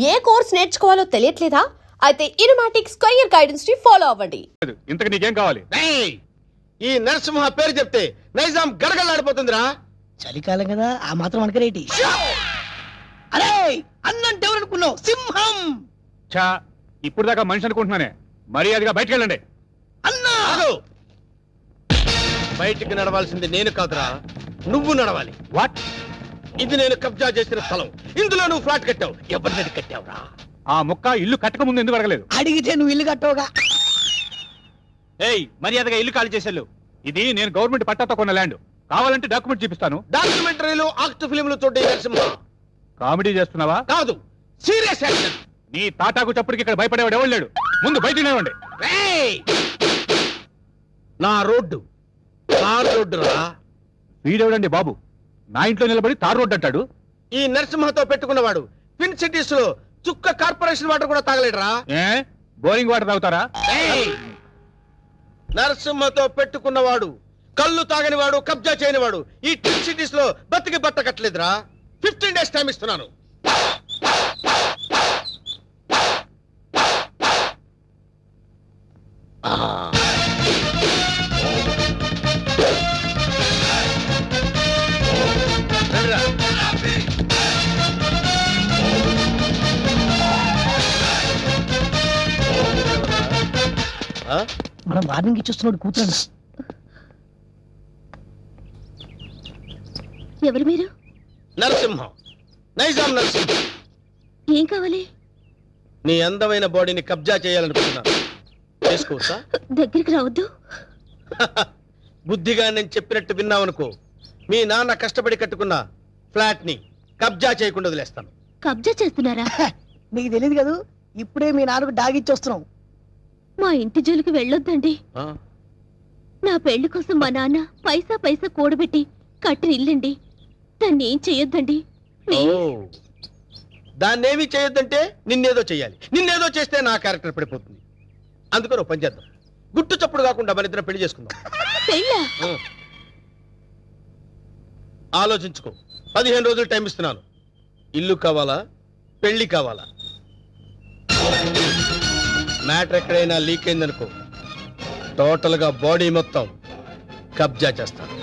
ఏ course నేర్చుకోవాలో తెలియట్లేదా? అయితే ఇనుమాటిక్స్ career guidance ని follow అవ్వండి. ఇంతకు నీకేం కావాలి? ఈ నరసింహ పేరు చెప్తే నైజాం గడగడలాడిపోతుందిరా. చలికాలం కదా, ఆ మాత్రం అనకరేటి. అరే అన్నంటే ఎవరనుకున్నావు? సింహం. చా ఇప్పుడు దాకా మనిషి అనుకుంటున్నానే. మర్యాదగా బయటకు వెళ్ళండి. అన్నా బయటికి నడవాల్సింది నేను కాదురా, నువ్వు నడవాలి. వాట్? ఇది నేను కబ్జా చేసిన స్థలం. ఇందులో నువ్వు ఫ్లాట్ కట్టావు. ఎవరిని కట్టావురా? ఆ ముక్క ఇల్లు కట్టక ముందు ఎందుకు అడగలేదు? అడిగితే నువ్వు ఇల్లు కట్టవుగా. ఏయ్, మర్యాదగా ఇల్లు ఖాళీ చేసేళ్ళు. ఇది నేను గవర్నమెంట్ పట్టాతో కొన్న ల్యాండ్. కావాలంటే డాక్యుమెంట్ చూపిస్తాను. డాక్యుమెంటరీలు, ఆక్ట్ ఫిల్మ్లు చూడే నరసింహ. కామెడీ చేస్తున్నావా? కాదు, సీరియస్ యాక్షన్. నీ తాటాకు చప్పుడికి ఇక్కడ భయపడేవాడు ఎవడు లేడు. ముందు బయట నిలవండి. నా రోడ్డు తార్ రోడ్డు రా. వీడెవడండి బాబు నా ఇంట్లో నిలబడి తార్ రోడ్డు అంటాడు? ఈ నరసింహతో పెట్టుకున్నవాడు ట్విన్ సిటీస్ లో చుక్క కార్పొరేషన్ వాటర్ కూడా తాగలేడురా. ఏ బోరింగ్ వాటర్ తాగుతారా? నరసింహతో పెట్టుకున్నవాడు కళ్ళు తాగనివాడు, కబ్జా చేయనివాడు ఈ ట్విన్ సిటీస్ లో బతికి బట్ట కట్టలేదురా. 15 days టైం ఇస్తున్నాను. మనం వార్నింగ్ ఇచ్చేస్తున్నాడు కూతురు. ఎవరు మీరు? నరసింహం, నైజాం నరసింహం. ఏం కావాలి? నీ అందమైన బాడీని కబ్జా చేయాలనుకుంటున్నాను. చేసుకోవచ్చా? దగ్గరికి రావద్దు. బుద్ధిగా నేను చెప్పినట్టు విన్నావనుకో, మీ నాన్న కష్టపడి కట్టుకున్న ఫ్లాట్ ని కబ్జా చేయకుండా వదిలేస్తాను. కబ్జా చేస్తున్నారా? నీకు తెలియదు కదా, ఇప్పుడే మీ నాన్నకు డాగిచ్చి వస్తున్నాం. మా ఇంటి జోలికి వెళ్ళొద్దండి. ఆ? నా పెళ్లి కోసం మా నాన్న పైసా పైసా కూడబెట్టి కట్టిన ఇల్లండి. దాన్ని ఏం చెయ్యొద్దండి. ఓ, దాన్నేమి చేయొద్దంటే నిన్నేదో చెయ్యాలి. నిన్నేదో చేస్తే నా క్యారెక్టర్ పడిపోతుంది. అందుకని పని చేద్దాం. గుట్టు చప్పుడు కాకుండా మన ఇద్దరం పెళ్లి చేసుకుందాం. పెళ్ళా? ఆలోచించుకో. 15 రోజులు టైం ఇస్తున్నాను. ఇల్లు కావాలా, పెళ్లి కావాలా? మ్యాటర్ ఎక్కడైనా లీక్ అయిందనుకో, టోటల్ గా బాడీ మొత్తం కబ్జా చేస్తాను.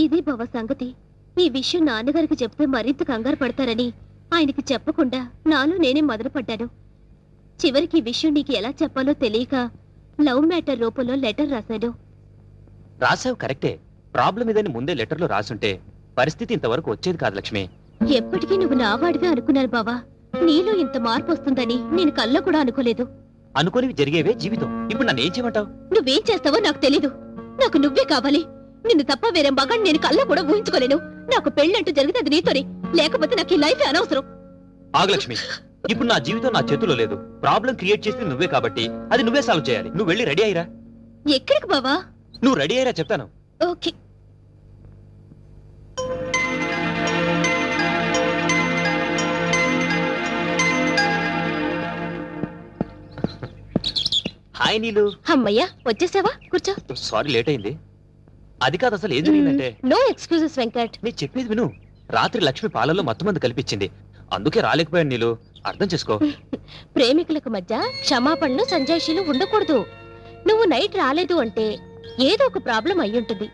ఇది బావ సంగతి. ఈ విషయం నాన్నగారికి చెప్తే మరింత కంగారు పడతారని ఆయనకి చెప్పకుండా నాలో నేనే మొదలుపడ్డాను. చివరికి ఈ విషయం నీకు ఎలా చెప్పాలో తెలియక లవ్ మ్యాటర్ రూపంలో లెటర్ రాశాను. రాసావు కరెక్టే. ప్రాబ్లం ఇదని ముందే లెటర్లో రాసుంటే పరిస్థితి ఇంతవరకు వచ్చేది కాదు లక్ష్మి. ఎప్పటికీ నువ్వు నావాడిగా అనుకున్నాను బావా. నీలో ఇంత మార్పు వస్తుందని నేను కల్లో కూడా అనుకోలేదు. అనుకోనివి జరిగేవే జీవితం. ఇప్పుడు నన్ను ఏం చేయమంటావు? నువ్వేం చేస్తావో నాకు తెలీదు. నాకు నువ్వే కావాలి. నిన్ను తప్ప వేరే మగాన్ని నేను కల్లో కూడా ఊహించుకోలేను. నాకు పెళ్ళంటూ జరిగితే అది నీతోనే, లేకపోతే నాకు ఈ లైఫ్ అనవసరం. ఆగు లక్ష్మి, ఇప్పుడు నా జీవితం నా చేతిలో లేదు. ప్రాబ్లం క్రియేట్ చేసింది నువ్వే కాబట్టి అది నువ్వే సాల్వ్ చేయాలి. నువ్వు వెళ్ళి రెడీ అయ్యిరా. ఎక్కడికి బావా? నువ్వు రెడీ అయ్యిరా చెప్తాను. ఓకే. హాయ్ నీలు. అమ్మయ్యా, వచ్చేసావా? కూర్చో. సారీ లేట్ అయింది. అది కాదు, అసలు ఏం జరిగిందంటే. No excuses Venkat. నేను చెప్పేది విను. రాత్రి లక్ష్మి పాలల్లో మత్తుమంది కల్పించింది. అందుకే రాలేకపోయాను నీలు. అర్థం చేసుకో. ప్రేమికులకు మధ్య క్షమాపణలు సంజాయిషీలు ఉండకూడదు. నువ్వు నైట్ రాలేదు అంటే ఏదో ఒక ప్రాబ్లం అయ్యుంటుంది.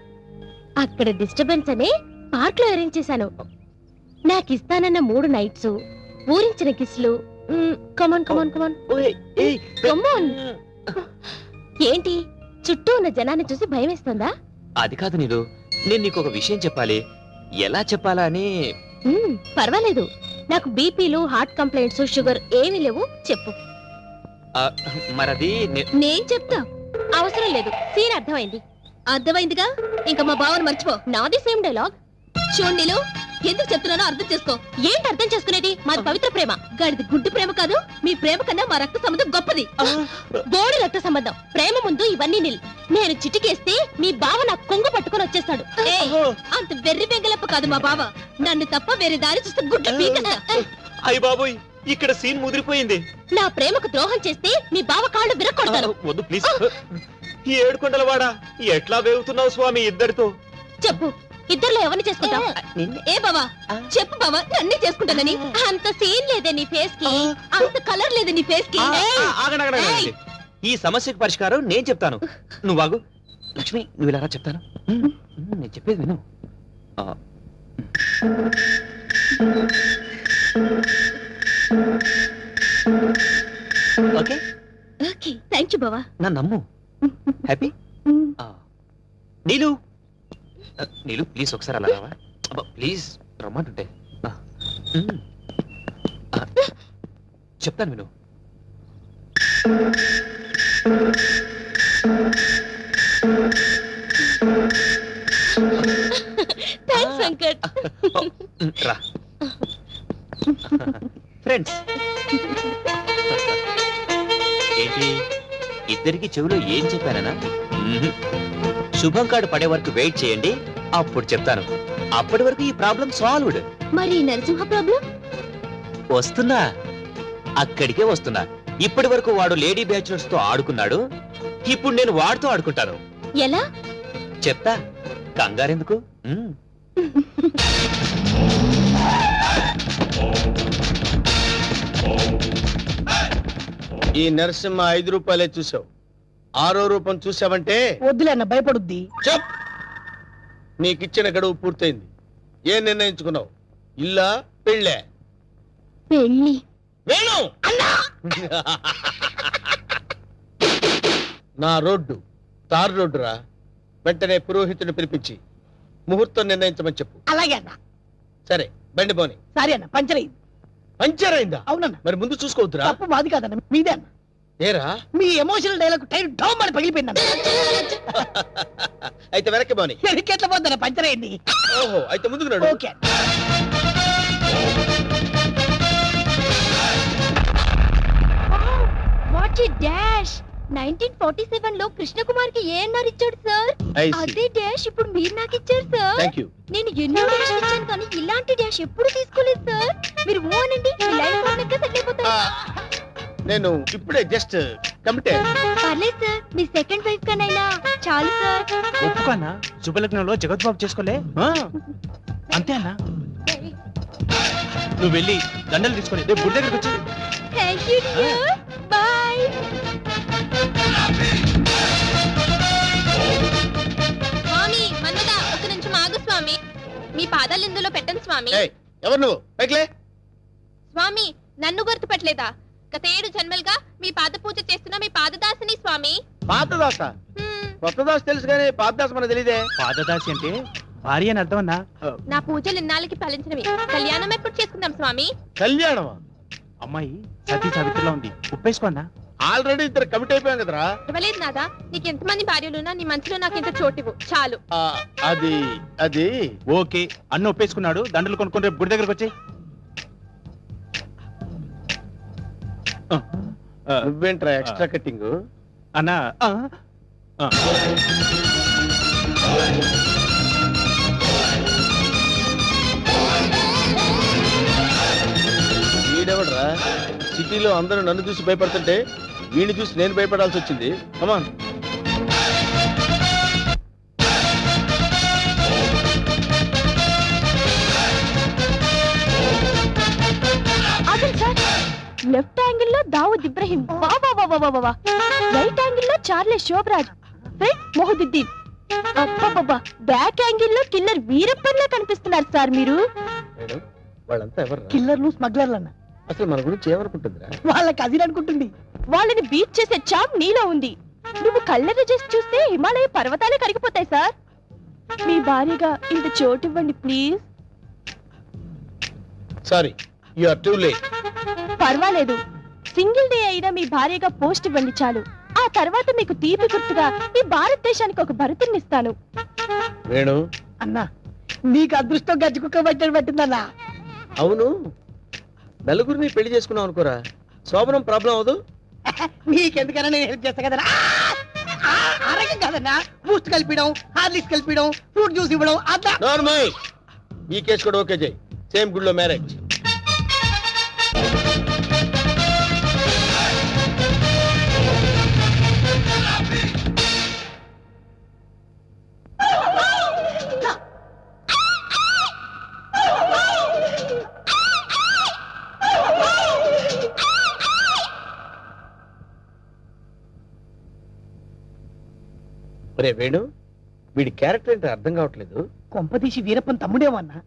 అక్కడ డిస్టర్బెన్స్ అనే పార్క్ లో అరేంజ్ చేశాను. నాకు ఇస్తానన్న 3 నైట్స్, ఊరించిన కిస్లు. కమాన్ కమాన్ కమాన్ కమాన్. ఏంటి, చుట్టూ ఉన్న జనాన్ని చూసి భయం వేస్తుందా? అది కాదు నీలు, నేను నీకు ఒక విషయం చెప్పాలి. ఎలా చెప్పాలా అని. పర్వాలేదు. నాకు బీపీలు, హార్ట్ కంప్లైంట్స్, షుగర్ ఏమీ లేవు. చెప్పు. మరది నేను చెప్తా. అవసరం లేదు. సీన్ అర్థమైంది. అర్థమైందిగా, ఇంకా మా బావను మర్చిపో. నాది సేమ్ డైలాగ్. చూడండిలో ఎందుకు చెప్తున్నానో అర్థం చేసుకో. ఏంటి అర్థం చేసుకునేది? మాది పవిత్ర ప్రేమ. గడిది గుడ్డు ప్రేమ కాదు. మీ ప్రేమ కన్నా మా రక్త సంబంధం గొప్పది. బోడి రక్త సంబంధం. ప్రేమ ముందు ఇవన్నీ నిల్. నేను చిటికేస్తే మీ బావ నాకు కొంగు పట్టుకొని వచ్చేస్తాడు. అంత వెర్రి బెంగలప్ప కాదు మా బావ. నన్ను తప్ప వేరే దారి చూస్తే గుడ్డు పీకస్తా. అయ్య బాబోయ్, ఇక్కడ సీన్ ముదిరిపోయింది. నా ప్రేమకు ద్రోహం చేస్తే మీ బావ కాళ్ళు విరక్కొడతాను. వద్దు ప్లీజ్. ఈ ఏడుకొండలవాడా, ఎట్లా వేగుతున్నావు స్వామి ఇద్దరితో? చెప్పు, ఇద్దరులో ఎవరిని చేసుకుంటావు ఏ బావా చెప్పు బావా నన్నే చేసుకుంటానని అంత సీన్ లేదే నీ ఫేస్ కి అంత కలర్ లేదే నీ ఫేస్ కి ఏయ్! ఈ సమస్యకు పరిష్కారం నేను చెప్తాను నువ్వు ఆగు లక్ష్మి నువ్వు ఇలా రా చెప్తాను నేను చెప్పేది విను ఆ. ఓకే ఓకే థ్యాంక్ యూ బావా నా నమ్ము హ్యాపీ నీలు నీలు ప్లీజ్ ఒకసారి అలా రావా అబ్బా ప్లీజ్ రమ్మంటుంటే ఆ. మ్మ్. ఆ. చెప్తాను విను థ్యాంక్స్ వెంకట్ రా ఫ్రెండ్స్ ఏంటి ఇద్దరికి చెవిలో ఏం చెప్పానా శుభం కార్డు పడే వరకు వెయిట్ చేయండి అప్పుడు చెప్తాను అప్పటి వరకు ఈ ప్రాబ్లం సాల్వ్డ్ మరి నరసింహ ప్రాబ్లం వస్తున్నా అక్కడికే వస్తున్నా ఇప్పటి వరకు వాడు లేడీ బ్యాచులర్స్ తో ఆడుకున్నాడు ఇప్పుడు నేను వాడితో ఆడుకుంటాను ఎలా చెప్తా కంగారెందుకు మ్మ్. ఈ నరసింహ 5 రూపాయలే చూసావు 6వ రూపం చూసావంటే వద్దులే అన్న భయపడుద్ది చెప్ నీకిచ్చిన గడువు పూర్తయింది ఏం నిర్ణయించుకున్నావు ఇల్లా పెళ్ళే పెళ్ళి వేణు నా రోడ్డు తారు రోడ్డు రా వెంటనే పురోహితుని పిలిపించి ముహూర్తం నిర్ణయించమని చెప్పు అలాగే అన్న సరే బండి పోని సారీ అన్న పంచర్ అయింది పంచర్ అయిందా అవునన్న మరి ముందు చూసుకోవద్దురా తప్పు మాది కాదన్న మీదే అన్న ఏరా మీ ఎమోషనల్ డైలాగ్ టైర్ డౌన్ అని పగిలిపోయింది అన్న అయితే వెనక్కి పోని ఎట్లా పోద్దన్న పంచర్ అయింది ఓహో అయితే ముందుకు నడు ఓకే వాట్ ఏ డాష్ 1947 లో కృష్ణకుమార్ కి ఏఎన్ఆర్ ఇచ్చాడు సార్ I see. అదే డాష్ ఇప్పుడు మీరు నాకు ఇచ్చారు సార్ థ్యాంక్ యూ నేను ఎన్నో డాష్ ఇచ్చాను కానీ ఇలాంటి డాష్ ఎప్పుడు తీసుకోలేదు సార్ మీరు ఓ అనండి మీ లైఫ్ పార్ట్నర్ సెట్ అయిపోతారు నేను ఇప్పుడే జస్ట్ కమిటే పర్లేదు సార్ మీ సెకండ్ వైఫ్ కనైనా చాలు సార్ ఒప్పుకోనా శుభలగ్నంలో జగత్బాబు చేసుకోలే అంతే అన్నా నువ్వు వెళ్ళి దండలు తీసుకొని రేపు గుడి దగ్గరికి వచ్చి థ్యాంక్ యూ డియర్ బై స్వామి మన్మద ఒక నిమిషం ఆగు స్వామి మీ పాదాలు ఇందులో పెట్టండి స్వామి ఎవరు నువ్వు పైకిలే స్వామి నన్ను గుర్తుపట్టలేదా గత 7 జన్మలుగా మీ పాద పూజ చేస్తున్న మీ పాదదాసిని స్వామి పాతదాస కొత్త దాస తెలుసు కానీ పాతదాస మనకు తెలియదే పాదదాసి అంటే భార్య అని అర్థం అన్నా నా పూజలు ఇన్నాళ్ళకి ఫలించినవి కళ్యాణం ఎప్పుడు చేసుకుందాం స్వామి కళ్యాణమా అమ్మాయి సతీ సావిత్రిలో ఉంది ఉప్పేసుకో అన్నా ఆల్రెడీ ఇద్దరు కమిట్ అయిపోయాం కదరా ఇవ్వలేదు నాదా నీకు ఎంతమంది భార్యలున్నా నీ మనసులో నాకు ఇంత చోటివు చాలు ఆ, అది అది ఓకే అన్న ఒప్పేసుకున్నాడు దండలు కొనుక్కొని రేపు గుడి దగ్గరకు వచ్చి నువ్వేంట్రా ఎక్స్ట్రా కట్టింగ్ అన్నా వీడెవడరా సిటీలో అందరూ నన్ను చూసి భయపడుతుంటే వీడిని చూసి నేను భయపడాల్సి వచ్చింది కమాన్ అదే సార్ లెఫ్ట్ యాంగిల్ లో దావుద్ ఇబ్రహీం రైట్ యాంగిల్ లో చార్లెస్ శోభరాజ్ ఫ్రంట్ మొహదుద్దీన్ అబ్బబ్బబ్బా బ్యాక్ యాంగిల్ లో కిల్లర్ వీరప్పన్లా కనిపిస్తున్నారు సార్ మీరు మేడం వాళ్ళంతా ఎవరు కిల్లర్లు స్మగ్లర్లు అన్న అసలు మన గురించి ఏమనుకుంటుందిరా వాళ్ళ కజిన్ అనుకుంటుంది వాళ్ళని బీట్ చేసే చాప్ నీలో ఉంది నువ్వు కళ్ళెర్ర చేసి చూస్తే హిమాలయ పర్వతాలే కరిగిపోతాయి సార్ మీ భార్యగా ఇంత చోటు ఇవ్వండి please sorry you are too late పర్వాలేదు సింగిల్ డే అయినా మీ భార్యగా పోస్ట్ ఇవ్వండి చాలు ఆ తర్వాత మీకు తీపి గుర్తుగా ఈ భారతదేశానికి ఒక భరతుని ఇస్తాను వేణు అన్నా నీకు అదృష్టం గజ్జి కుక్క పట్టిందన్నా అవును నలుగురిని పెళ్లి చేసుకున్నావు అనుకోరా శోభనం ప్రాబ్లం అవదు నీకెందుకన్నా నేను హెల్ప్ చేస్తా కదరా ఆరోగ్యం కాదన్నా బూస్ట్ కలిపిడం హార్లిక్స్ కలిపిడం ఫ్రూట్ జ్యూస్ ఇవ్వడం అట్లా నార్మల్ ఈ కేసు కూడా ఓకే చేయి సేమ్ గుడ్ లో మ్యారేజ్ ఒరే వేణు, వీడి క్యారెక్టర్ ఏంటో అర్థం కావట్లేదు. కొంపతీసి వీరప్పన్ తమ్ముడేమన్నా?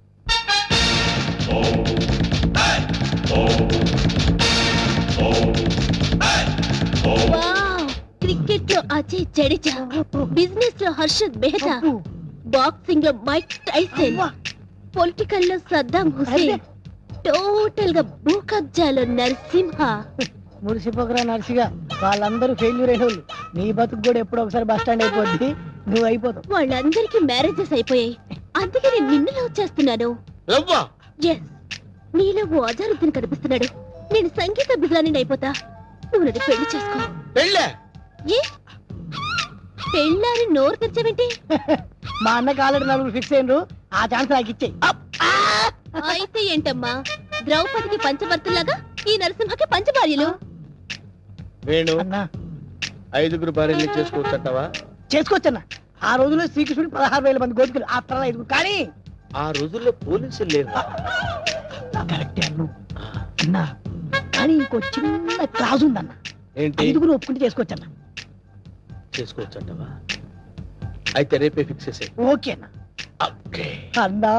క్రికెట్ లో అజయ్ జడేజా, బిజినెస్ లో హర్షద్ మెహతా, బాక్సింగ్ లో మైక్ టైసన్, పొలిటికల్ లో సద్దాం హుసేన్, టోటల్ గా భూ కబ్జాలో నరసింహ. మురిసిపోకరా నర్సిగా, వాళ్ళందరూ ఫెయిల్యూర్ అయిన వాళ్ళు. నీ బతుకు కూడా ఎప్పుడో ఒకసారి బస్ స్టాండ్ అయిపోద్ది, నువ్వు అయిపోతావు. వాళ్ళందరికీ మ్యారేజెస్ అయిపోయాయి, అందుకే నేను నిన్ను లవ్ చేస్తున్నాను. లవ్వా? ఎస్, నీలో ఓ అజారుద్దీన్ కనిపిస్తున్నాడు. నేను సంగీత బిజాని అయిపోతా, నువ్వు నన్ను పెళ్లి చేసుకో. పెళ్ళే? ఏ పెళ్ళారి నోరు తెచ్చావేంటి? మా అన్నకి ఆల్రెడీ నలుగురు ఫిక్స్ అయినరు, ఆ ఛాన్స్ నాకు ఇచ్చేయి. అయితే ఏంటమ్మా, ద్రౌపదికి పంచభర్తలాగా ఈ నరసింహకి పంచభార్యలు. వేణు, అన్నా 5 భార్యలు చేసుకోవచ్చంటావా? చేసుకోవచ్చన్నా. ఆ రోజుల్లో శ్రీకృష్ణుడు 16,000 మంది గోపికలు, ఆఫ్టర్ 5. కానీ ఆ రోజుల్లో పోలీసులు లేరు. కరెక్టే అన్ను అన్నా, కానీ ఇంకో చిన్న క్లాజ్ ఉందన్న. ఏంటి? 5 ఒప్పుకుంటే చేసుకోవచ్చన్నా. చేసుకోవచ్చంటావా? అయితే రేపే ఫిక్స్ చేసే. ఓకే అన్న. అన్నా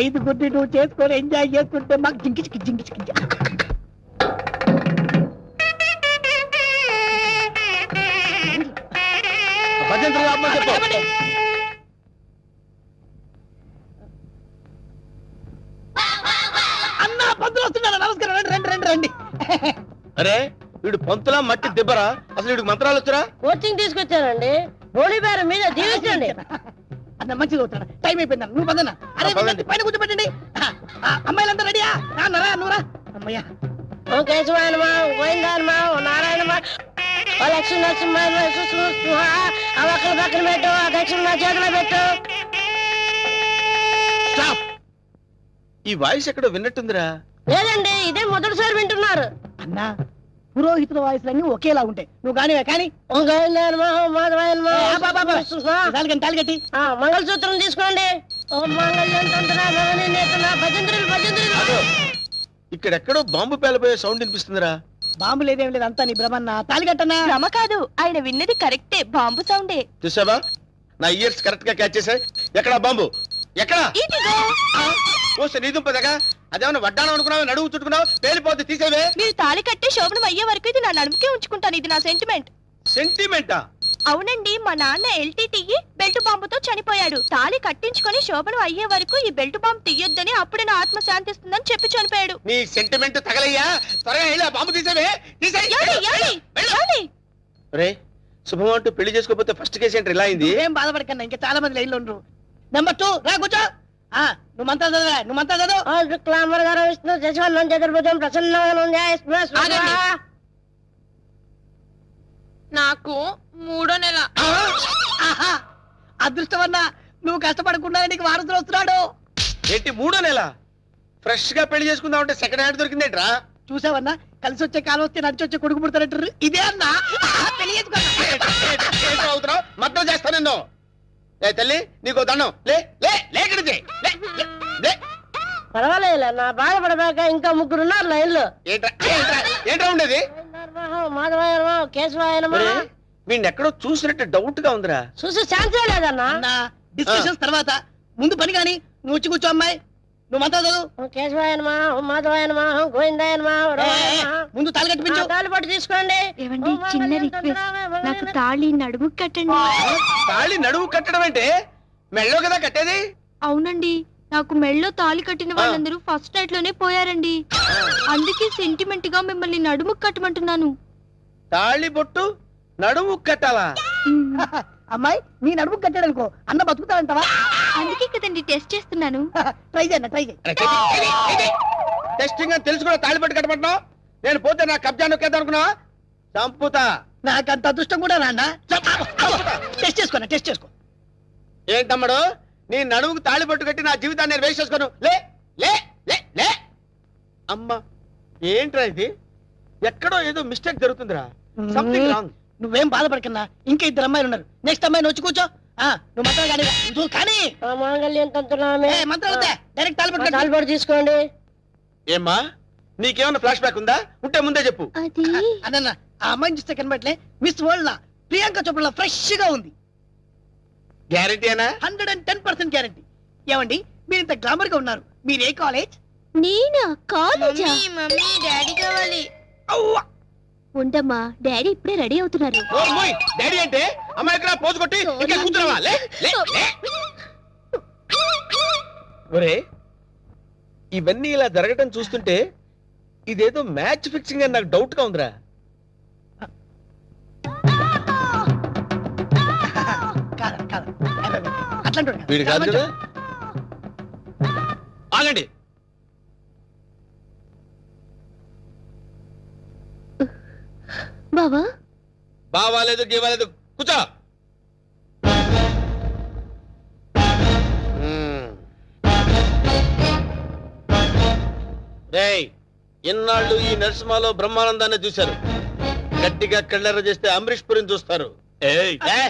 5 నువ్వు చేసుకొని ఎంజాయ్ చేసుకుంటే మాకు జింకిచికి జింకిచికి. అన్నా పంతులు వస్తున్నాడు. నమస్కారం, రండి రండి రండి రండి. అరే వీడు పంతులా మట్టి దెబ్బరా? అసలు వీడికి మంత్రాలు వచ్చరా? కోచింగ్ తీసుకొచ్చానండి. హోలీ బేరం మీద జీవించండి. అన్న మంచిగా అవుతాడు. టైం అయిపోయింది, నువ్వు పదన్నా. అరే పదండి. పైన కూర్చోబెట్టండి. అమ్మాయిలంతా రెడీయా? రాన్నరా నువ్వురా. అమ్మయ్యా, ఓం కేశవాయనమా, గోవిందాయనమా, ఓ నారాయణమా, ఓ లక్ష్మీ నరసింహ, ఆ ఒక్కల పక్కన పెట్టు, ఆ దక్షిణ నా చేతిలో పెట్టు. స్టాప్. ఈ వాయిస్ ఎక్కడో విన్నట్టుందిరా. లేదండి, ఇదే మొదటిసారి వింటున్నారు. అన్నా పురోహితుల వాయిస్లన్నీ ఒకేలా ఉంటాయి. నువ్వు కానివే కానీ ఓం గోవిందాయనమా, ఓం మాధవాయనమా, తాలిగట్టి ఆ మంగళసూత్రం తీసుకోండి. ఓం మంగళ్యం తంత్ర భవని నేతన భజంత్రులు భజంత్రులు. ఇక్కడెక్కడో బాంబు పేలబోయే సౌండ్ వినిపిస్తుందిరా. బాంబు లేదేం లేదు, అంతా నీ భ్రమన్నా. తాలిగట్టన్నా. భ్రమ కాదు, ఆయన విన్నది కరెక్టే, బాంబు సౌండే. చూసావా, నా ఇయర్స్ కరెక్ట్ గా క్యాచ్ చేశాయి. ఎక్కడా బాంబు? ఎక్కడా? ఇదిగో. చూస్తే నీ దుంపదగా అదేమన్నా వడ్డానం అనుకున్నావు, నడువు చుట్టుకున్నావు, పేలిపోద్ది, తీసేవే. మీరు తాళి కట్టే శోభనం అయ్యే వరకు ఇది నా నడుముకే ఉంచుకుంటాను, ఇది నా సెంటిమెంట్. సెంటిమెంటా? అవునండి, మా నాన్న ఎల్టీటీఈ బెల్ట్ బాంబుతో చనిపోయాడు. తాళి కట్టించుకొని శోభనం అయ్యే వరకు ఈ బెల్ట్ బాంబు తీయొద్దని, అప్పుడే నా ఆత్మ శాంతిస్తుందని చెప్పి చనిపోయాడు. నీ సెంటిమెంట్ తగలయ్యా. త్వరగా వెళ్ళి ఆ బాంబు తీసేవే. రే శుభం అంటూ పెళ్లి చేసుకోకపోతే ఫస్ట్ కేసు ఏంటి ఇలా అయింది? ఏం బాధపడకన్నా, ఇంకా చాలా మంది లైన్లో ఉండరు. నెంబర్ 2 రా కూర్చో. నువ్వు మంతా చదవరా, నువ్వు మంతా చదువు. ఓం శుక్లాంబర గారు విష్ణు శశివర్ణం చతుర్భుజం ప్రసన్నం ఆగండి. నాకు 3వ నెల. ఆహా, అదృష్టమన్నా, నువ్వు కష్టపడకుండా నీకు వారసులు వస్తున్నాడు. ఏంటి 3వ నెల? ఫ్రెష్ గా పెళ్లి చేసుకుందాం అంటే సెకండ్ హ్యాండ్ దొరికిందేట్రా? చూసావన్నా, కలిసి వచ్చే కాలం వస్తే నడిచి వచ్చే కొడుకు పుడతారంటారు. ఇదే అన్నా పెళ్లి చేసుకున్నా. అవుతున్నావు, మద్దతు చేస్తా నిన్ను. ఏ తల్లి, నీకు దండం. లే లే లేకడిది. పర్వాలేదు, నా బాధపడబాక ఇంకా 3 ఉన్నారు లైన్లో. ఏంట్రా ఉండేది? మాధవాయనమా, కేశవాయనమా. వీడిని ఎక్కడో చూసినట్టు డౌట్ గా ఉందిరా. చూసే ఛాన్సే లేదన్నా. అన్నా డిస్కషన్స్ తర్వాత, ముందు పని కానీ నువ్వు వచ్చి కూర్చో. అమ్మాయి నువ్వు మంతా చదువు. ఓం కేశవాయనమా, ఓం మాధవాయనమా, ఓం గోవిందాయనమా, ఓం రామాయనమా. ముందు తాళి కట్టిపించు. తాళి పట్టు తీసుకోండి. ఏవండి, చిన్న రిక్వెస్ట్, నాకు తాళి నడుము కట్టండి. తాళి నడువు కట్టడం అంటే మెళ్ళో కదా కట్టేది. అవునండి, నాకు మెళ్ళో తాళి కట్టిన వాళ్ళందరూ ఫస్ట్ నైట్ లోనే పోయారండి. అందుకే సెంటిమెంట్ గా మిమ్మల్ని నడుము కట్టమంటున్నాను. తాళి బొట్టు నడుము కట్టాలా? అమ్మాయి నీ నడుము కట్టాడు అనుకో, అన్న బతుకుతాడంటావా? అందుకే కదండి టెస్ట్ చేస్తున్నాను. ట్రై చేయన్న, ట్రై చేయి. టెస్టింగ్ అని తెలుసు కూడా తాళి బొట్టు కట్టమంటున్నావు. నేను పోతే నా కబ్జా నొక్కేద్దాం అనుకున్నావా? చంపుతా. నాకంత అదృష్టం కూడా నాన్న. టెస్ట్ చేసుకో, టెస్ట్ చేసుకో. ఏంటమ్మడు, నీ నడుముకు తాళి బొట్టు కట్టి నా జీవితాన్ని నేను వేస్ట్ చేసుకోను. లే లే లే లే. అమ్మా ఏంట్రా ఇది? ఎక్కడో ఏదో మిస్టేక్ జరుగుతుందిరా. Something wrong. నువ్వేం బాధపడకన్నా, ఇంకా 2 అమ్మాయిలు ఉన్నారు. నెక్స్ట్ అమ్మాయిని వచ్చి కూర్చో. నువ్వు మంత్రాలు కానీ నువ్వు కానీ ఓం మాంగళ్యం తంతునామే. మంత్రాలు వద్దే, డైరెక్ట్ తాళి పట్టుకో. తాళి పట్టు తీసుకోండి. ఏమ్మా, నీకేమన్నా ఫ్లాష్ బ్యాక్ ఉందా? ఉంటే ముందే చెప్పు. అది అన్న ఆ అమ్మాయిని చూస్తే కనబట్లే మిస్ వరల్డ్ లా ప్రియాంక చోప్రా ఫ్రెష్ గా ఉంది. గ్యారెంటీ అనా? 110% గ్యారంటీ. ఏమండి మీరు ఇంత గ్లామర్ గా ఉన్నారు, మీరు ఏ కాలేజ్? నేనా కాలేజా? మమ్మీ డాడీ కావాలి. అవ్వా! ఉండమ్మా, డాడీ ఇప్పుడే రెడీ అవుతున్నారు. నోరు మూయ్. డాడీ అంటే అమ్మాయి ఇక్కడ పోజు కొట్టి ఇంకా కూర్చున్నావా? లే లే లే. ఒరే, ఇవన్నీ ఇలా జరగటం చూస్తుంటే ఇదేదో మ్యాచ్ ఫిక్సింగ్ అని నాకు డౌట్ గా ఉందిరా. కాదు కాదు, అట్లాంటి వీడు కాదు కదా. ఆగండి. బావా, బావాలేదు గీవాలేదు, కూర్చో. రేయ్, ఇన్నాళ్ళు ఈ నరసింహలో బ్రహ్మానందాన్ని చూశారు. గట్టిగా కళ్ళెర్ర చేస్తే అమరీష్ పురిని చూస్తారు. ఏయ్ ఏ?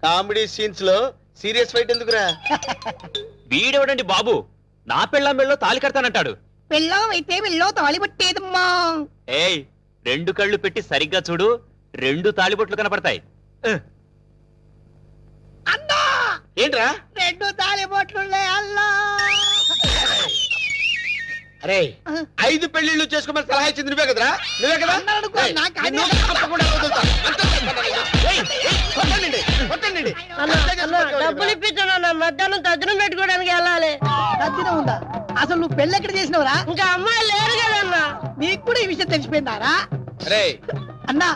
కామెడీ సీన్స్ లో సీరియస్ ఫైట్ ఎందుకురా? వీడెవడండి బాబు, నా పెళ్ళాం మెళ్ళలో తాలి కడతానంటాడు. పెళ్ళం అయితే వెళ్ళో తాళి పట్టేదమ్మా. ఏయ్, 2 కళ్ళు పెట్టి సరిగ్గా చూడు, 2 తాళిబొట్లు కనపడతాయి. అన్నా, ఏంట్రా? 2 తాళి బొట్లున్నాయి అల్లా. అరే, 5 పెళ్లిళ్ళు చేసుకోమని సలహా ఇచ్చింది నువ్వే కదరా? నువ్వే కదా? అన్నారనుకో, ఏయ్, నాకు అది- నిన్ను తప్పకుండా వదులుతా. అంతే చేస్తాను నేను. ఏయ్, ఏయ్, కొట్టండి, కొట్టండి. డబ్బులు ఇప్పించాను, మధ్యాహ్నం తజ్జనం పెట్టుకోవడానికి వెళ్ళాలి. తద్దినం ఉందా? అసలు నువ్వు పెళ్ళి ఎక్కడ చేసినవరా? ఇంకా అమ్మాయి లేరు కదన్నా. నీకు కూడా ఈ విషయం తెలిసిపోయిందారా? అరే, అన్నా,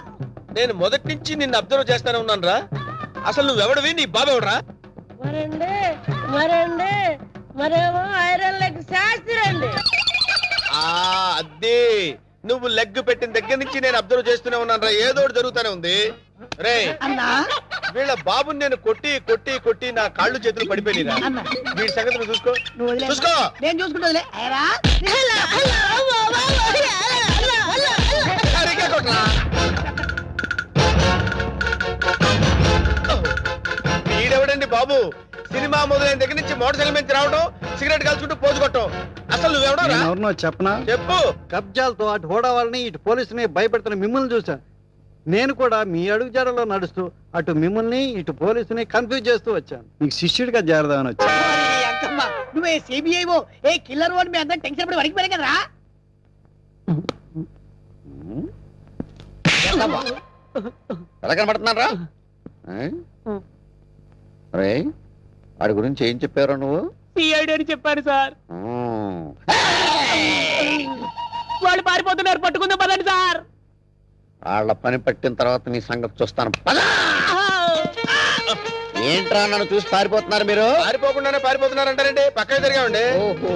నేను మొదటి నుంచి నిన్ను అబ్జర్వ్ చేస్తానే ఉన్నాను రా. అసలు నువ్వెవడవి, నీ బాబెవడరా? మరేమో ఐరన్ లెగ్ శాస్త్రి అండి. అదే, నువ్వు లెగ్ పెట్టిన దగ్గర నుంచి నేను అబ్జర్వ్ చేస్తూనే ఉన్నాను రా. ఏదో ఒకటి జరుగుతూనే ఉంది. రే, అన్నా, వీళ్ళ బాబుని నేను కొట్టి కొట్టి కొట్టి నా కాళ్ళు చేతులు పడిపోయినా. అన్నా, వీడి సంగతి నువ్వు చూసుకో. నువ్వు వదిలే. చూసుకో. నేను చూసుకుంటా. సరిగ్గా కొట్టరా. వీడెవడండి బాబు? సినిమా మొదలైన దగ్గర నుంచి మోటార్ సైకిల్ నుంచి రావడం, సిగరెట్ కాల్చుకుంటూ పోజు కొట్టడం. అసలు నువ్వెవడరా? ఎవరినో చెప్పనా? చెప్పు. కబ్జాలతో అటు హోడా వాళ్ళని ఇటు పోలీసుని భయపెడుతున్న మిమ్మల్ని చూసా. నేను కూడా మీ అడుగుజాడలో నడుస్తూ అటు మిమ్మల్ని ఇటు పోలీసుని కన్ఫ్యూజ్ చేస్తూ వచ్చాను. మీకు శిష్యుడిగా చేరదామని వచ్చాను. నువ్వే సిబిఐఓ ఏ కిల్లర్ వాడు మీ అందరం టెన్షన్ పడి వడికి కదరా? ఎలా కనబడుతున్నారా? అరే, వాడి గురించి ఏం చెప్పారా నువ్వు? సిఐడి అని చెప్పాను సార్. వాళ్ళు పారిపోతున్నారు, పట్టుకుందాం పదండి సార్. వాళ్ళ పని పట్టిన తర్వాత నీ సంగతి చూస్తాను. పద! ఏంట్రా నన్ను చూసి పారిపోతున్నారు మీరు? పారిపోకుండానే పారిపోతున్నారంటారండి. పక్కన తిరిగామండి. ఓహో,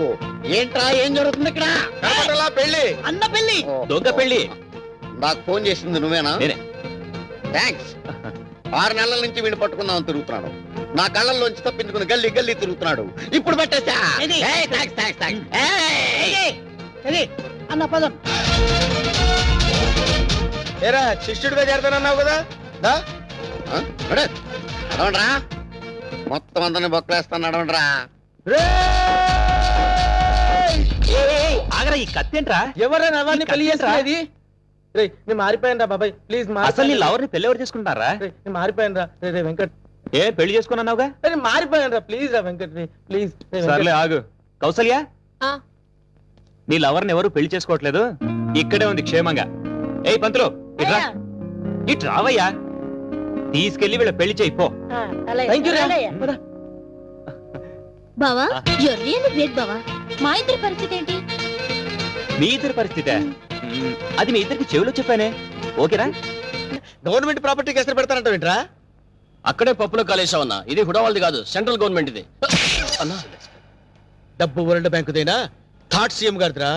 ఏంట్రా ఏం జరుగుతుంది ఇక్కడ? కనపడలా పెళ్లి. అన్న పెళ్లి. దొంగ పెళ్లి. నాకు ఫోన్ చేసింది నువ్వేనా? నేనే. థ్యాంక్స్. 6 నెలల నుంచి వీడిని పట్టుకుందామని తిరుగుతున్నాడు. నా కళ్ళల్లోంచి తప్పించుకుని గల్లీ గల్లీ తిరుగుతున్నాడు. ఇప్పుడు పట్టేసా. ఏది? ఏయ్, థాంక్స్, థాంక్స్, థాంక్స్. ఏయ్! సరే అన్న పదం. ఏరా, శిష్యుడిగా చేరతానన్నావు కదా? దా. ఆ? నడు. నడవండ్రా. మొత్తం అందరిని బొక్కలేస్తాను, నడవండ్రా. ఆగరా, ఈ కత్తేంట్రా? ఎవరైనా ఎవరిని ఈ పెళ్లి కత్తేంట్రా? చేసేది? రేయ్, నేను మారిపోయాను రా బాబాయ్, ప్లీజ్. అసలు నీ లవర్ని పెళ్లి ఎవరు చేసుకుంటారా? నేను మారిపోయాను రా. రే వెంకట్, ఏ పెళ్లి చేసుకున్నావుగా? నేను మారిపోయాను రా. ప్లీజ్ రా వెంకట్, ప్లీజ్. సర్లే ఆగు. కౌసల్య, ఆ. నీ లవర్ని ఎవరు పెళ్లి చేసుకోవట్లేదు, ఇక్కడే ఉంది క్షేమంగా. ఏయ్ పంతులు, ఇట్రా. ఇటు రావయ్యా. తీసుకెళ్లి వీళ్ళ పెళ్లి చేయి పో. బావా, you're really great బావా. మా ఇద్దరి పరిస్థితి ఏంటి? మీ ఇద్దరి పరిస్థితే? అది మీ ఇద్దరికి చెవిలో చెప్పానే. ఓకేనా? గవర్నమెంట్ ప్రాపర్టీ కేసులు పెడతానంట ఏంట్రా? అక్కడే పప్పులో కాలేసావన్నా. ఇది హుడావాళ్ళది కాదు, సెంట్రల్ గవర్నమెంట్ ఇది. అన్నా, డబ్బు వరల్డ్ బ్యాంకుదేనా? థాట్ సీఎం గారిదిరా.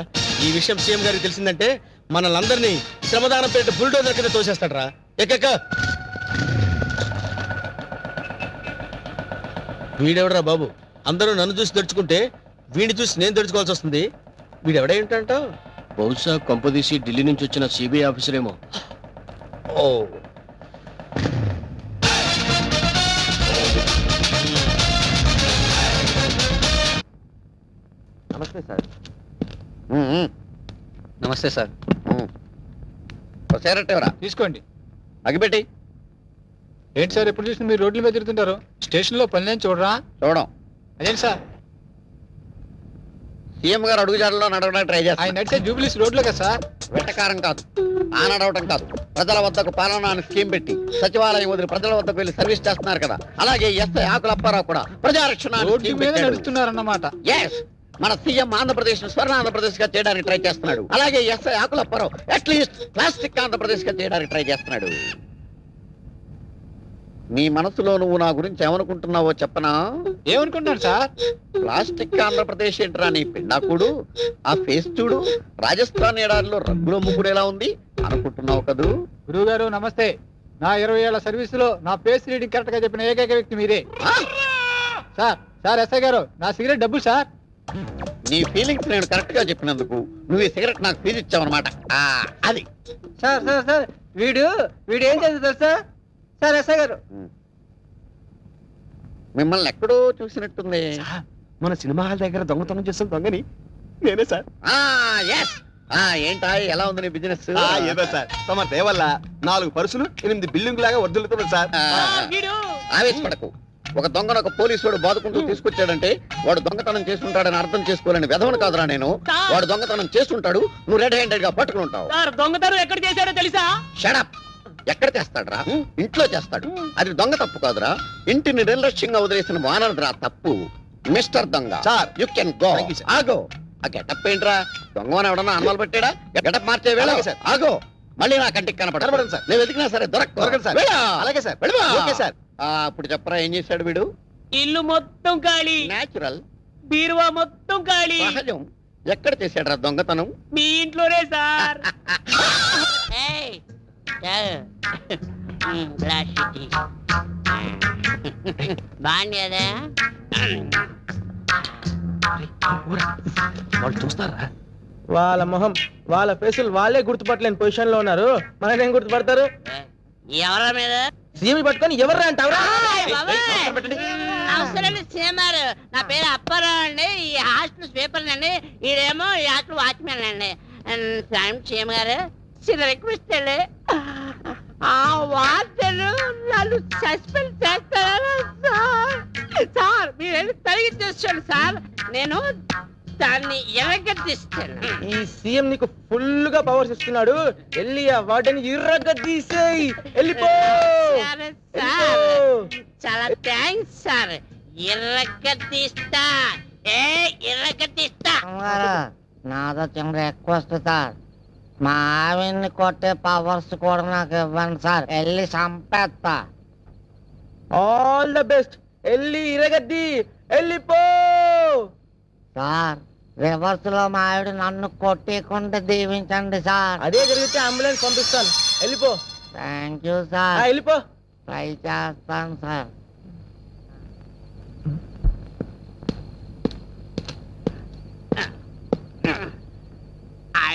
ఈ విషయం సీఎం గారికి తెలిసిందంటే మనల్ని శ్రమదానం పేరిట బుల్డోజర్ కింద తోసేస్తాడరా. ఎక్కక వీడెవడరా బాబు? అందరూ నన్ను చూసి దడుచుకుంటే వీడిని చూసి నేను దడుచుకోవాల్సి వస్తుంది. వీడెవడే ఏంటంటావు? బహుశా కొంపదీసి ఢిల్లీ నుంచి వచ్చిన సిబిఐ ఆఫీసర్ ఏమో. ఓ, నమస్తే సార్. నమస్తే సార్. సిగరెట్ ఎవరా? తీసుకోండి. అగిపెట్టి. ఏంటి సార్ ఎప్పుడు చూసిన మీరు రోడ్ల మీద తిరుగుతుంటారు స్టేషన్ లో పని చూడరా? చూడం. అదేంటి సార్ సీఎం గారు అడుగుజాడలో నడవడానికి ట్రై ఆయన చేస్తారు. నడిచే జూబిలీస్ రోడ్లో కదా సార్. వెటకారం కాదు, ఆ నడవటం కాదు. ప్రజల వద్దకు పాలన అని స్కీమ్ పెట్టి సచివాలయం వదిలి ప్రజల వద్దకు వెళ్ళి సర్వీస్ చేస్తున్నారు కదా. అలాగే ఎస్ఐ ఆకుల అప్పారావు కూడా ప్రజారక్షణ అని రోడ్ల scheme మీద పెట్టాడు. నడుస్తున్నారన్నమాట. Yes, మన సీఎం ఆంధ్రప్రదేశ్ స్వర్ణ ఆంధ్రప్రదేశ్ గా చేయడానికి ట్రై చేస్తున్నాడు. అలాగే ఎస్ఐ ఆకుల అప్పారావు అట్లీస్ట్ ప్లాస్టిక్ ఆంధ్రప్రదేశ్ గా చేయడానికి ట్రై చేస్తున్నాడు. నీ మనసులో నువ్వు నా గురించి ఏమనుకుంటున్నావో చెప్పనా? ఏమనుకుంటున్నారు సార్? ప్లాస్టిక్ ఆంధ్రప్రదేశ్ ఏంట్రా నీ పిండాకుడు? ఆ ఫేస్ చూడు, రాజస్థాన్ ఎడారిలో రంగులో ముగ్గురేలా ఉంది అనుకుంటున్నావు కదూ? గురువు గారు నమస్తే. నా 20 ఏళ్ల సర్వీస్ లో నా ఫేస్ రీడింగ్ కరెక్ట్ గా చెప్పిన ఏకైక వ్యక్తి మీరే. సార్ సార్ ఎస్ఐ గారు నా సిగరెట్ డబ్బులు సార్. నీ ఫీలింగ్స్ నేను కరెక్ట్ గా చెప్పినందుకు నువ్వు ఈ సిగరెట్ నాకు ఫీజు ఇచ్చావన్నమాట. అది సార్ సార్ సార్ వీడు ఏం చేస్తారు సార్? సార్ ఎస్ఐ గారు మిమ్మల్ని ఎక్కడో చూసినట్టుంది. మన సినిమా హాల్ దగ్గర దొంగతనం చేసిన దొంగని నేనే సార్. ఎస్. ఏంటా ఎలా ఉంది నీ బిజినెస్? ఏదో సార్ తమ దేవల్ల 4 పర్సులు 8 బిల్డింగ్ లాగా వర్దులుతున్నాయి సార్. ఆవేశపడకు. ఒక దొంగను ఒక పోలీసు వాడు బాదుకుంటూ తీసుకొచ్చాడంటే వాడు దొంగతనం చేస్తుంటాడని అర్థం చేసుకోవాలని వెధవను కాదురా నేను. వాడు దొంగతనం చేస్తుంటాడు, నువ్వు రెడ్ హ్యాండెడ్ గా పట్టుకుని ఉంటావు. దొంగతనం ఎక్కడ చేశాడో తెలుసా? షడప్. ఎక్కడ చేస్తాడురా? ఇంట్లో చేస్తాడు. అది దొంగ తప్పు కాదురా, ఇంటిని నిర్లక్ష్యంగా వదిలేసిన వానరురా తప్పు. మిస్టర్ దొంగ sir. You can go. Thank you, sir. ఆగో. ఆ గెటప్ ఏంట్రా? దొంగని ఎవడన్నా అన్నాలు పెట్టాడా? గెటప్ మార్చే వేళ. అలాగే, sir. ఆగో. మళ్ళీ నా కంటికి కనపడదు కనపడదు, sir. నేను వెతికినా సరే దొరకదు, sir. అలాగే, sir. Okay, sir. ఇప్పుడు చెప్పరా ఏం చేశాడు వీడు? ఇల్లు మొత్తం ఖాళీ, న్యాచురల్, బీరువా మొత్తం ఖాళీ. సహజం. ఎక్కడ చేశాడు దొంగతనం? మీ ఇంట్లోనే సార్. బాగుండేదా? వాళ్ళు చూస్తారా? వాళ్ళ మొహం వాళ్ళ ఫేసులు వాళ్ళే గుర్తుపట్టలేని పొజిషన్ లో ఉన్నారు. మనకేం గుర్తుపడతారు? ఎవరా మీద సీఎం పట్టుకొని ఎవర్రా అంటావురా? అవసరం సీఎంఆర్. నా పేరు అప్పారావు అండి. ఈ హాస్టల్ స్వీపర్ అండి. ఈడేమో ఈ హాస్టల్ వాచ్మెన్ అండి. సీఎం గారు చిన్న రిక్వెస్ట్ అండి. ఆ వార్తలు నన్ను సస్పెండ్ చేస్తారా సార్? సార్ మీరు తొలగించేసుకోండి సార్, నేను దాన్ని ఎరగదీస్తాను. ఈ సీఎం నీకు ఫుల్ గా పవర్స్ ఇస్తున్నాడు. వెళ్ళి ఆ వాటిని ఇర్రగదీసేయ్. వెళ్ళిపో. సరే సార్, చాలా థ్యాంక్స్ సార్. ఎర్రగదీస్తా. ఎర్రగదీస్తా. నాదో చిన్న రిక్వెస్ట్ సార్, మా ఆవిడ్ని కొట్టే పవర్స్ కూడా నాకు ఇవ్వండి సార్. వెళ్ళి చంపేస్తా. All the best. వెళ్ళి ఇరగద్ది. వెళ్ళిపో సార్. రివర్స్ లో మా ఆవిడ నన్ను కొట్టేకుండా దీవించండి సార్. అదే జరిగితే అంబులెన్స్ పంపిస్తాను. వెళ్ళిపో. Thank you sir. వెళ్ళిపో. ట్రై చేస్తాను సార్.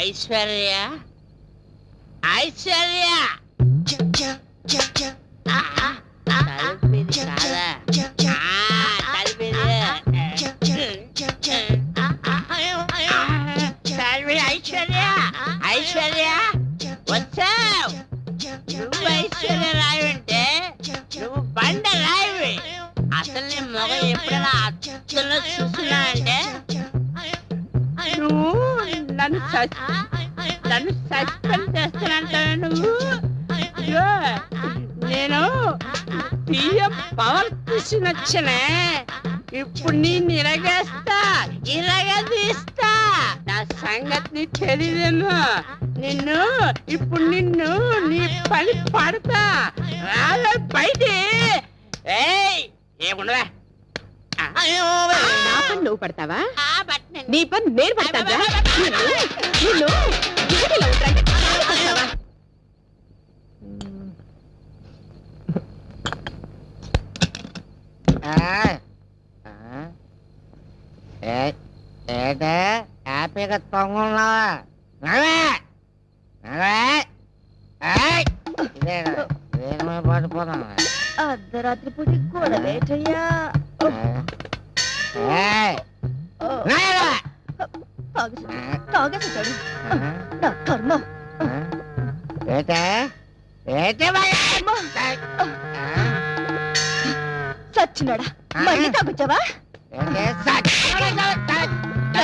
ఐశ్వర్య, ఐశ్వర్య. తలుపిది కాదా? తలుపిది. ఐశ్వర్య, ఐశ్వర్య వచ్చావు. నువ్వు ఐశ్వర్య రాయి అంటే నువ్వు బండ రాయివి. అసలు నీ మొగ ఎప్పుడైనా అచ్చంలో చూస్తున్నా అంటే నువ్వు నన్ను సస్పెండ్ చేస్తానంటావు. నువ్వు ఇదిగో, నేను సీఎం పవర్ తీసుకొచ్చనే. ఇప్పుడు నేను ఇరగదీస్తా. నా సంగతి తెలియదేమో. నిన్ను నీ పని పడతా. రాలే బయట. ఏముండవా? నా పని నువ్వు పడతావా? నీ పని నేను పడతాగా? ఏటే హ్యాపీగా తొంగున్నావా? పడిపోతాను. అర్ధరాత్రి పూట గొడవేటయ్యా. తాగేసాడు నా కర్మ. ఏటే ఏంటి భయ? సచ్చినాడా మళ్ళీ తగ్గుతావా ఏంటి?